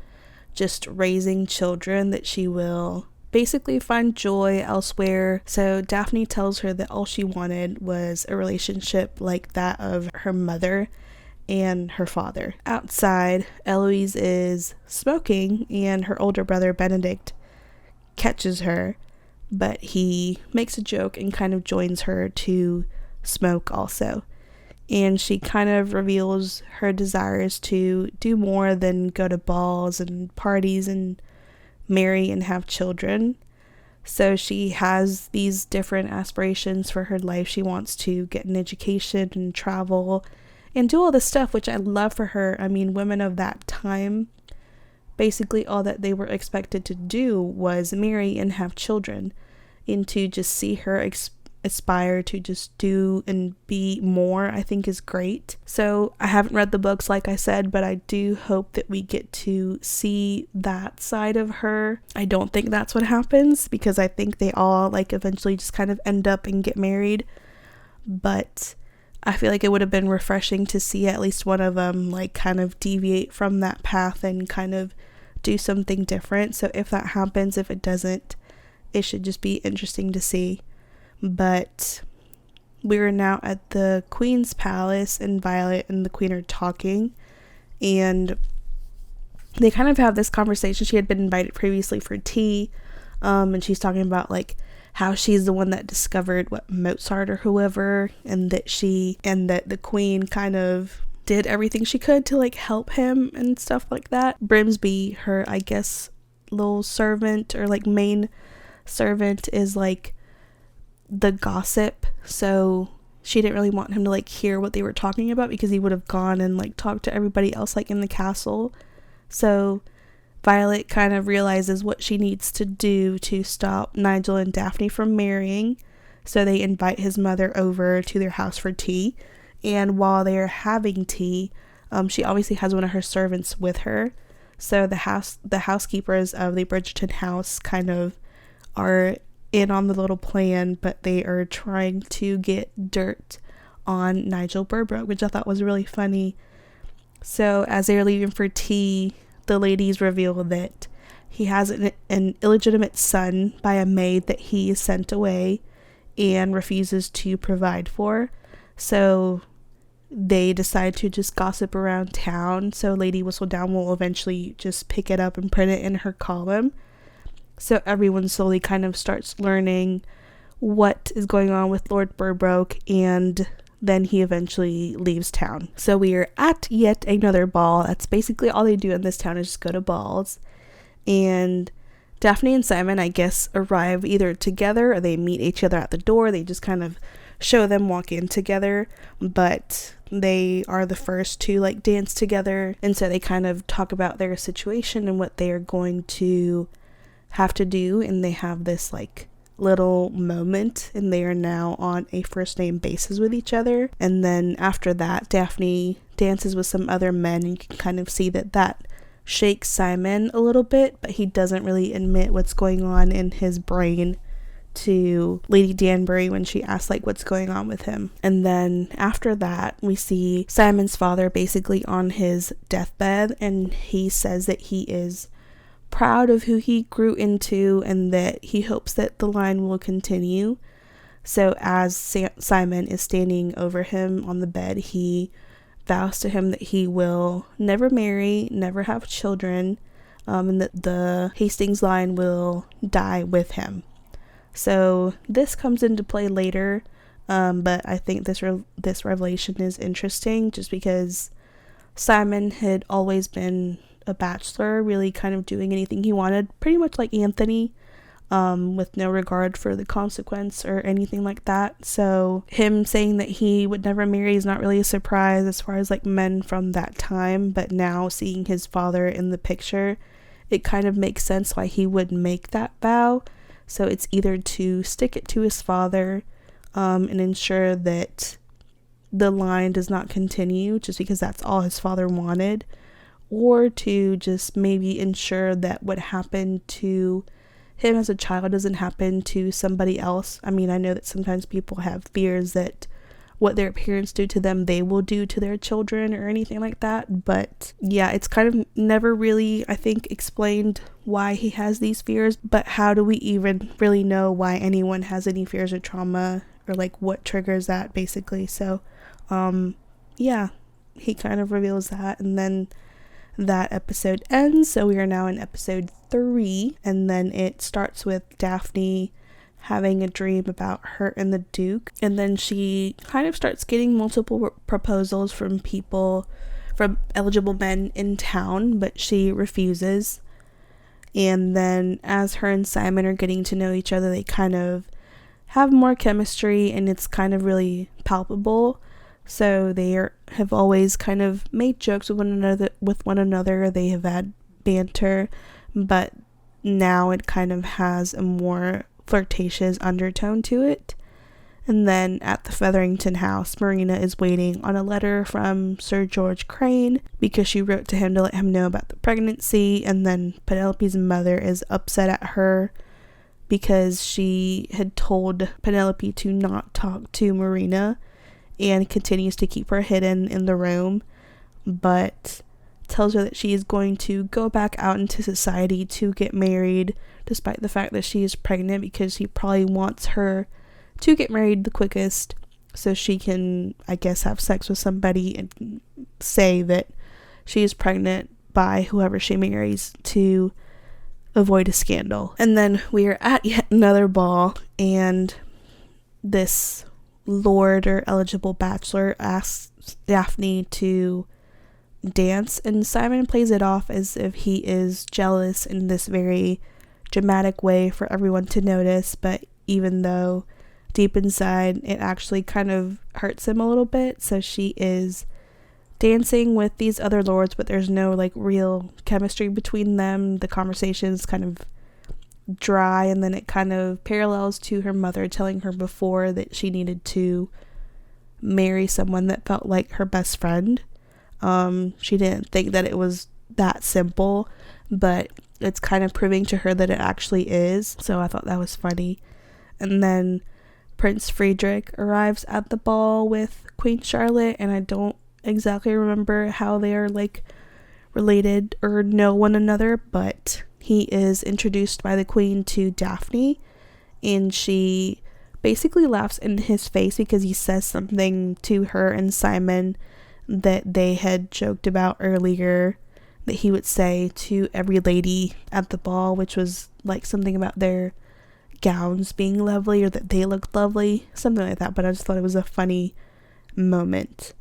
just raising children, that she will basically find joy elsewhere. So Daphne tells her that all she wanted was a relationship like that of her mother and her father. Outside, Eloise is smoking, and her older brother Benedict catches her, but he makes a joke and kind of joins her to smoke also. And she kind of reveals her desires to do more than go to balls and parties and marry and have children. So she has these different aspirations for her life. She wants to get an education and travel and do all this stuff, which I love for her. I mean, women of that time, basically all that they were expected to do was marry and have children. And to just see her aspire to just do and be more, I think is great. So I haven't read the books, like I said, but I do hope that we get to see that side of her. I don't think that's what happens, because I think they all like eventually just kind of end up and get married, but I feel like it would have been refreshing to see at least one of them like kind of deviate from that path and kind of do something different. So if that happens, if it doesn't, it should just be interesting to see. But we're now at the Queen's palace, and Violet and the Queen are talking, and they kind of have this conversation. She had been invited previously for tea, and she's talking about like how she's the one that discovered what Mozart or whoever, and that the Queen kind of did everything she could to like help him and stuff like that. Brimsby, her I guess little servant or like main servant, is like the gossip, so she didn't really want him to like hear what they were talking about, because he would have gone and like talked to everybody else like in the castle. So Violet kind of realizes what she needs to do to stop Nigel and Daphne from marrying, so they invite his mother over to their house for tea, And while they're having tea, she obviously has one of her servants with her. So the housekeepers of the Bridgerton house kind of are in on the little plan, but they are trying to get dirt on Nigel Burbrook, which I thought was really funny. So as they're leaving for tea, the ladies reveal that he has an illegitimate son by a maid that he sent away and refuses to provide for. So they decide to just gossip around town. So Lady Whistledown will eventually just pick it up and print it in her column. So everyone slowly kind of starts learning what is going on with Lord Burbrook, and then he eventually leaves town. So we are at yet another ball. That's basically all they do in this town, is just go to balls. And Daphne and Simon, I guess, arrive either together or they meet each other at the door. They just kind of show them walk in together, but they are the first to like dance together. And so they kind of talk about their situation and what they are going to have to do. And they have this like little moment, and they are now on a first name basis with each other. And then after that, Daphne dances with some other men, and you can kind of see that shakes Simon a little bit, but he doesn't really admit what's going on in his brain to Lady Danbury when she asks like what's going on with him. And then after that, we see Simon's father basically on his deathbed, and he says that he is proud of who he grew into and that he hopes that the line will continue. So as Simon is standing over him on the bed, he vows to him that he will never marry, never have children, and that the Hastings line will die with him. So this comes into play later, but I think this revelation is interesting just because Simon had always been a bachelor, really kind of doing anything he wanted, pretty much like Anthony, with no regard for the consequence or anything like that. So him saying that he would never marry is not really a surprise as far as like men from that time, but now seeing his father in the picture, it kind of makes sense why he would make that vow. So it's either to stick it to his father and ensure that the line does not continue just because that's all his father wanted, or to just maybe ensure that what happened to him as a child doesn't happen to somebody else. I mean, I know that sometimes people have fears that what their parents do to them, they will do to their children or anything like that. But yeah, it's kind of never really, I think, explained why he has these fears. But how do we even really know why anyone has any fears or trauma, or like what triggers that basically? So, yeah, he kind of reveals that, and then that episode ends. So we are now in episode 3, and then it starts with Daphne having a dream about her and the Duke, and then she kind of starts getting multiple proposals from eligible men in town, but she refuses. And then as her and Simon are getting to know each other, they kind of have more chemistry, and it's kind of really palpable. So they have always kind of made jokes with one another. They have had banter, but now it kind of has a more flirtatious undertone to it. And then at the Featherington house, Marina is waiting on a letter from Sir George Crane because she wrote to him to let him know about the pregnancy. And then Penelope's mother is upset at her because she had told Penelope to not talk to Marina, and continues to keep her hidden in the room, but tells her that she is going to go back out into society to get married, despite the fact that she is pregnant, because he probably wants her to get married the quickest so she can, I guess, have sex with somebody and say that she is pregnant by whoever she marries to avoid a scandal. And then we are at yet another ball, and this lord or eligible bachelor asks Daphne to dance, and Simon plays it off as if he is jealous in this very dramatic way for everyone to notice, but even though deep inside it actually kind of hurts him a little bit. So she is dancing with these other lords, but there's no like real chemistry between them. The conversation's kind of dry, and then it kind of parallels to her mother telling her before that she needed to marry someone that felt like her best friend. She didn't think that it was that simple, but it's kind of proving to her that it actually is. So I thought that was funny. And then Prince Friedrich arrives at the ball with Queen Charlotte, and I don't exactly remember how they are like related or know one another, but he is introduced by the queen to Daphne, and she basically laughs in his face because he says something to her and Simon that they had joked about earlier, that he would say to every lady at the ball, which was like something about their gowns being lovely or that they looked lovely, something like that. But I just thought it was a funny moment.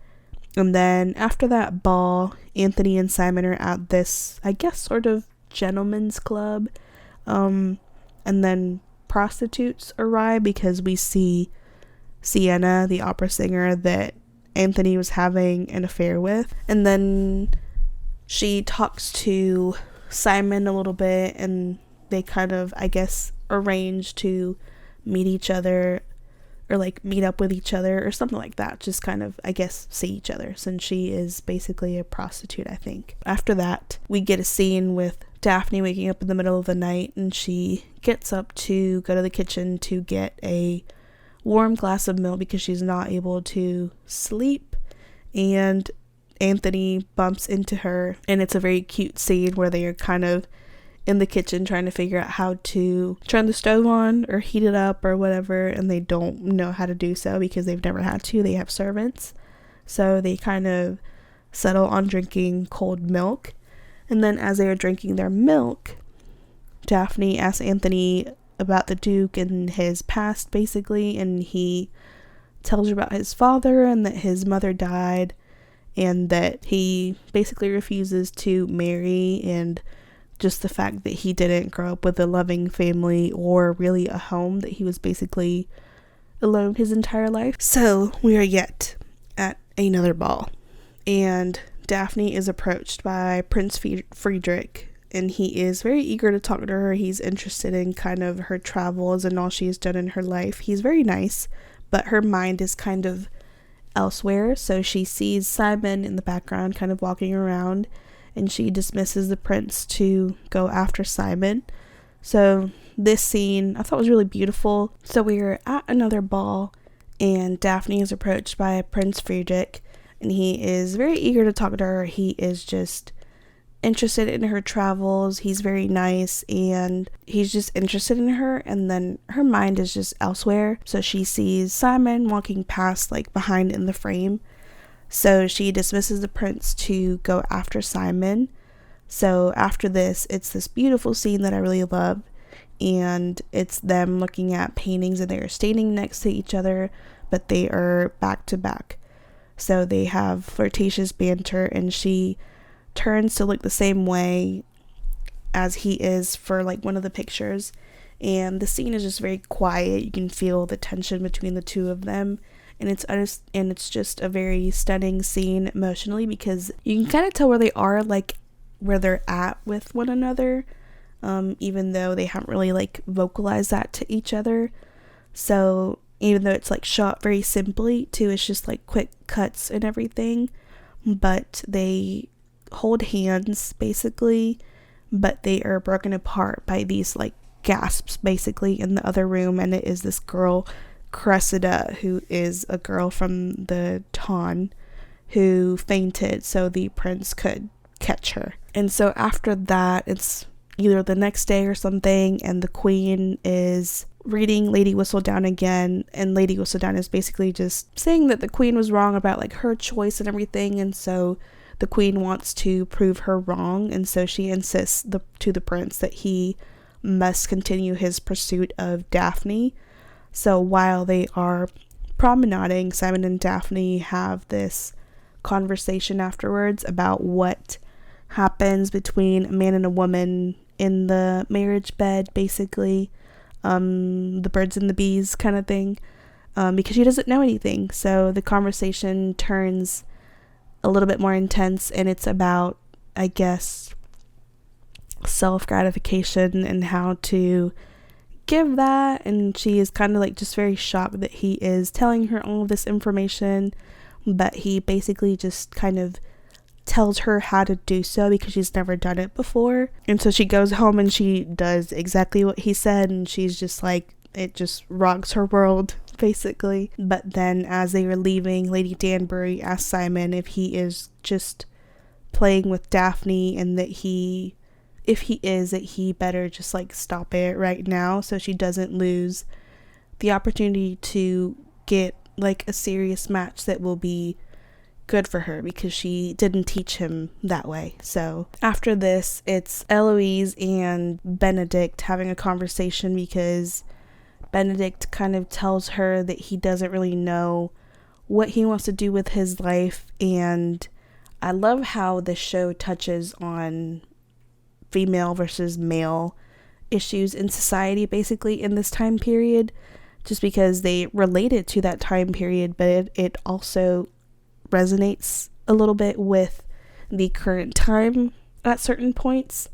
And then after that ball, Anthony and Simon are at this, I guess, sort of gentleman's club. And then prostitutes arrive because we see Sienna, the opera singer that Anthony was having an affair with. And then she talks to Simon a little bit, and they kind of, I guess, arrange to meet each other, or like meet up with each other or something like that. Just kind of, I guess, see each other, since she is basically a prostitute, I think. After that, we get a scene with Daphne waking up in the middle of the night, and she gets up to go to the kitchen to get a warm glass of milk because she's not able to sleep. And Anthony bumps into her, and it's a very cute scene where they are kind of in the kitchen trying to figure out how to turn the stove on or heat it up or whatever, and they don't know how to do so because they've never had to. They have servants, so they kind of settle on drinking cold milk. And then as they are drinking their milk, Daphne asks Anthony about the Duke and his past, basically, and he tells her about his father and that his mother died, and that he basically refuses to marry, and just the fact that he didn't grow up with a loving family or really a home, that he was basically alone his entire life. So we are yet at another ball, and Daphne is approached by Prince Friedrich, and he is very eager to talk to her. He's interested in kind of her travels and all she has done in her life. He's very nice, but her mind is kind of elsewhere. So she sees Simon in the background kind of walking around, and she dismisses the prince to go after Simon. So this scene I thought was really beautiful. So we are at another ball, and Daphne is approached by Prince Friedrich, and he is very eager to talk to her. He is just interested in her travels. He's very nice, and he's just interested in her, and then her mind is just elsewhere. So she sees Simon walking past, like behind in the frame. So she dismisses the prince to go after Simon. So after this, it's this beautiful scene that I really love, and it's them looking at paintings, and they are standing next to each other, but they are back to back. So they have flirtatious banter, and she turns to look the same way as he is for like one of the pictures, and the scene is just very quiet. You can feel the tension between the two of them, and it's just a very stunning scene emotionally, because you can kind of tell where they are, like where they're at with one another, even though they haven't really like vocalized that to each other. So even though it's like shot very simply too, it's just like quick cuts and everything, but they hold hands basically, but they are broken apart by these like gasps basically in the other room. And it is this girl Cressida, who is a girl from the Ton, who fainted so the prince could catch her. And so after that, it's either the next day or something, and the queen is reading Lady Whistledown again, and Lady Whistledown is basically just saying that the queen was wrong about like her choice and everything, and so the queen wants to prove her wrong, and so she insists to the prince that he must continue his pursuit of Daphne. So while they are promenading, Simon and Daphne have this conversation afterwards about what happens between a man and a woman in the marriage bed, basically, the birds and the bees kind of thing, because she doesn't know anything. So the conversation turns a little bit more intense, and it's about, I guess, self-gratification and how to give that, and she is kind of like just very shocked that he is telling her all of this information, but he basically just kind of tells her how to do so because she's never done it before. And so she goes home and she does exactly what he said, and she's just like, it just rocks her world basically. But then as they were leaving, Lady Danbury asks Simon if he is just playing with Daphne, and that if he is, that he better just like stop it right now so she doesn't lose the opportunity to get like a serious match that will be good for her, because she didn't teach him that way. So after this, it's Eloise and Benedict having a conversation, because Benedict kind of tells her that he doesn't really know what he wants to do with his life. And I love how the show touches on female versus male issues in society, basically, in this time period, just because they relate it to that time period, but it also resonates a little bit with the current time at certain points.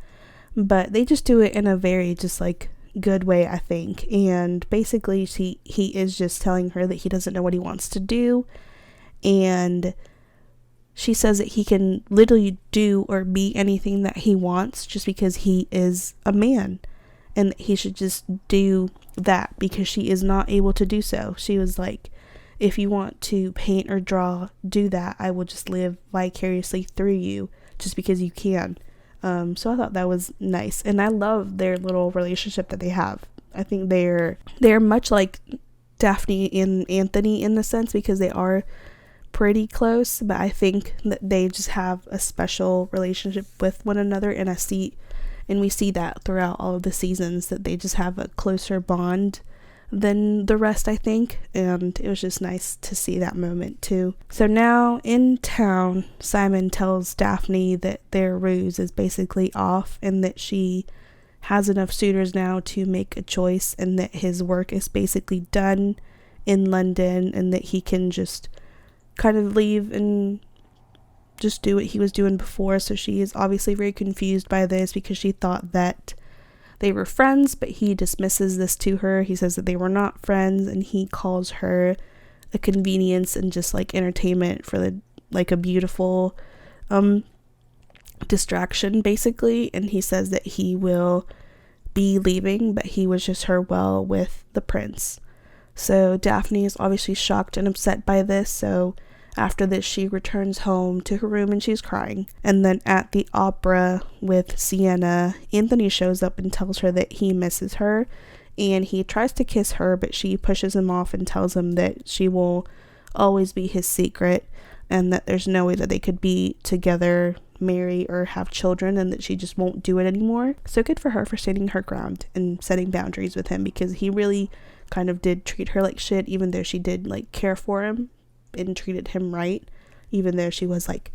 But they just do it in a very just like good way, I think. And basically he is just telling her that he doesn't know what he wants to do, and she says that he can literally do or be anything that he wants just because he is a man, and that he should just do that because she is not able to do so. She was like, if you want to paint or draw, do that. I will just live vicariously through you just because you can. So I thought that was nice, and I love their little relationship that they have. I think they're much like Daphne and Anthony in the sense, because they are pretty close, but I think that they just have a special relationship with one another, and we see that throughout all of the seasons, that they just have a closer bond than the rest, I think. And it was just nice to see that moment too. So now in town, Simon tells Daphne that their ruse is basically off, and that she has enough suitors now to make a choice, and that his work is basically done in London, and that he can just kind of leave and just do what he was doing before. So she is obviously very confused by this, because she thought that they were friends, but he dismisses this to her. He says that they were not friends, and he calls her a convenience and just like entertainment for a beautiful distraction, basically. And he says that he will be leaving, but he wishes her well with the prince. So Daphne is obviously shocked and upset by this. So after this, she returns home to her room and she's crying. And then at the opera with Sienna, Anthony shows up and tells her that he misses her, and he tries to kiss her, but she pushes him off and tells him that she will always be his secret, and that there's no way that they could be together, marry, or have children, and that she just won't do it anymore. So good for her for standing her ground and setting boundaries with him, because he really kind of did treat her like shit, even though she did like care for him and treated him right, even though she was like,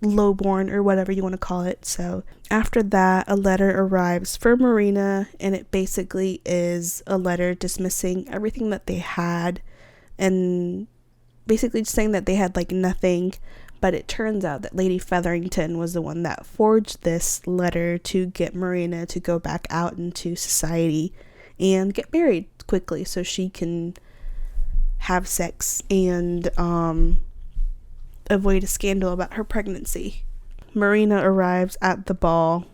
lowborn or whatever you want to call it. So after that, a letter arrives for Marina, and it basically is a letter dismissing everything that they had, and basically just saying that they had like nothing. But it turns out that Lady Featherington was the one that forged this letter to get Marina to go back out into society and get married quickly so she can have sex and avoid a scandal about her pregnancy. Marina arrives at the ball.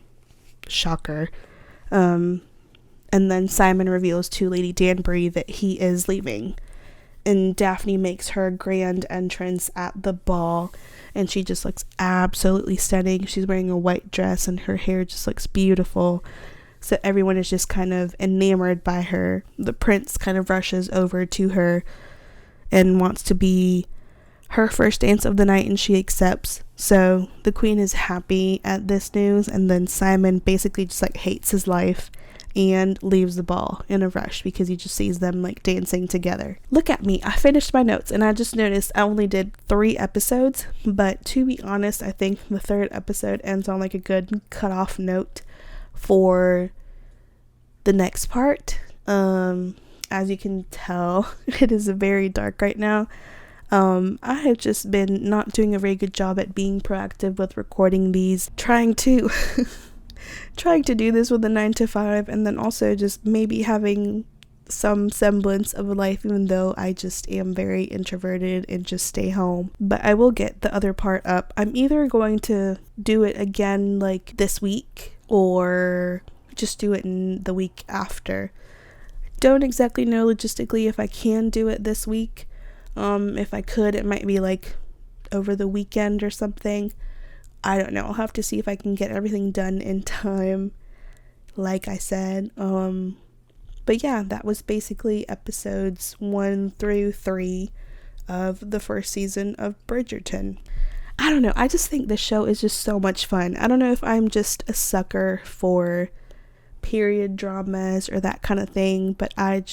Shocker. And then Simon reveals to Lady Danbury that he is leaving. And Daphne makes her grand entrance at the ball, and she just looks absolutely stunning. She's wearing a white dress, and her hair just looks beautiful. So everyone is just kind of enamored by her. The prince kind of rushes over to her and wants to be her first dance of the night, and she accepts. So the queen is happy at this news, and then Simon basically just like hates his life and leaves the ball in a rush because he just sees them like dancing together. Look at me, I finished my notes, and I just noticed I only did 3 episodes, but to be honest, I think the 3rd episode ends on like a good cutoff note for the next part. As you can tell, it is very dark right now. I have just been not doing a very good job at being proactive with recording these, trying to trying to do this with a 9 to 5, and then also just maybe having some semblance of a life, even though I just am very introverted and just stay home. But I will get the other part up. I'm either going to do it again like this week or just do it in the week after. Don't exactly know logistically if I can do it this week. If I could, it might be like over the weekend or something. I don't know. I'll have to see if I can get everything done in time, like I said. But yeah, that was basically episodes 1 through 3 of the first season of Bridgerton. I don't know. I just think the show is just so much fun. I don't know if I'm just a sucker for period dramas or that kind of thing, but I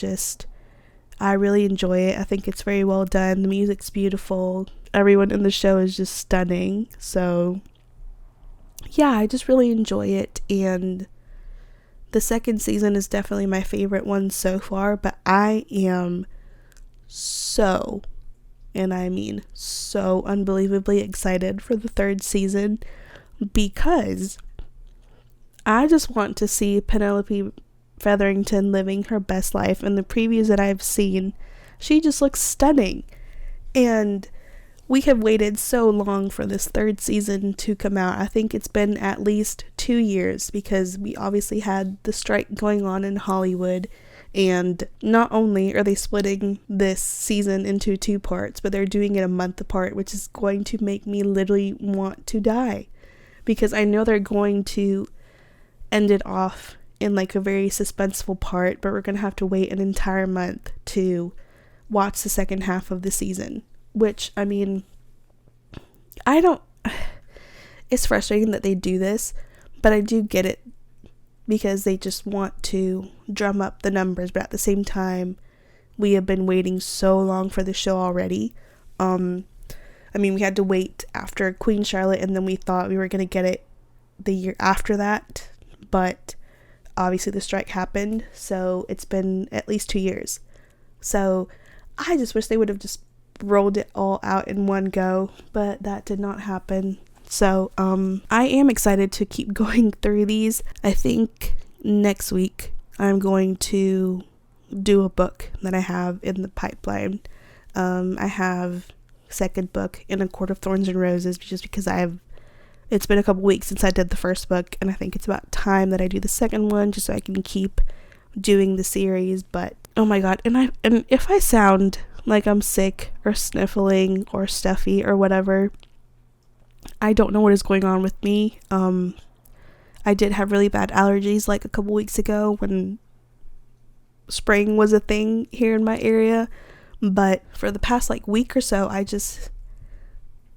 really enjoy it. I think it's very well done. The music's beautiful. Everyone in the show is just stunning. So yeah, I just really enjoy it, and the second season is definitely my favorite one so far, but I am so, and I mean so, unbelievably excited for the third season, because I just want to see Penelope Featherington living her best life. In the previews that I've seen, she just looks stunning, and we have waited so long for this third season to come out. I think it's been at least 2 years, because we obviously had the strike going on in Hollywood, and not only are they splitting this season into 2 parts, but they're doing it a month apart, which is going to make me literally want to die, because I know they're going to end it off in like a very suspenseful part, but we're going to have to wait an entire month to watch the second half of the season. Which, I mean, it's frustrating that they do this, but I do get it, because they just want to drum up the numbers, but at the same time, we have been waiting so long for the show already. I mean, we had to wait after Queen Charlotte, and then we thought we were going to get it the year after that, but obviously the strike happened, so it's been at least 2 years. So I just wish they would have just rolled it all out in one go, but that did not happen. So I am excited to keep going through these. I think next week I'm going to do a book that I have in the pipeline. I have second book in A Court of Thorns and Roses, just because it's been a couple weeks since I did the first book, and I think it's about time that I do the second one, just so I can keep doing the series. But oh my god, and if I sound like I'm sick or sniffling or stuffy or whatever, I don't know what is going on with me. I did have really bad allergies like a couple weeks ago when spring was a thing here in my area, but for the past like week or so, I just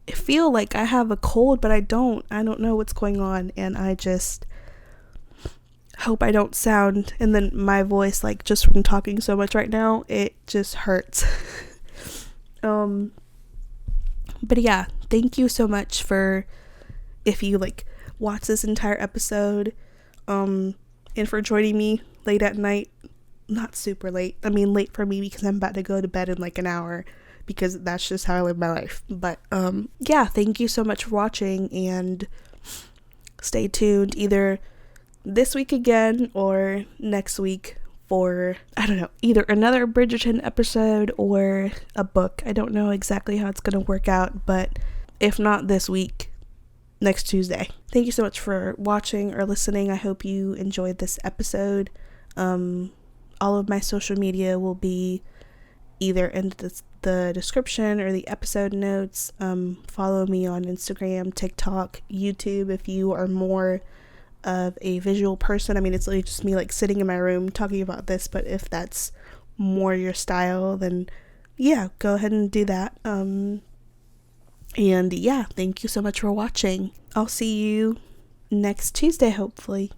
feel like I have a cold, but I don't know what's going on, and I just hope I don't sound, and then my voice, like, just from talking so much right now, it just hurts. But yeah, thank you so much if you like watch this entire episode, and for joining me late at night. Not super late, I mean late for me, because I'm about to go to bed in like an hour, because that's just how I live my life. But yeah, thank you so much for watching, and stay tuned either this week again or next week for, I don't know, either another Bridgerton episode or a book. I don't know exactly how it's gonna work out, but if not this week, next Tuesday. Thank you so much for watching or listening. I hope you enjoyed this episode. All of my social media will be either in the description or the episode notes. Follow me on Instagram, TikTok, YouTube if you are more of a visual person. I mean, it's literally just me like sitting in my room talking about this, but if that's more your style, then yeah, go ahead and do that. And yeah, thank you so much for watching. I'll see you next Tuesday, hopefully.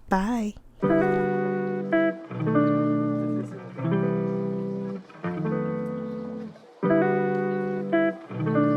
Bye.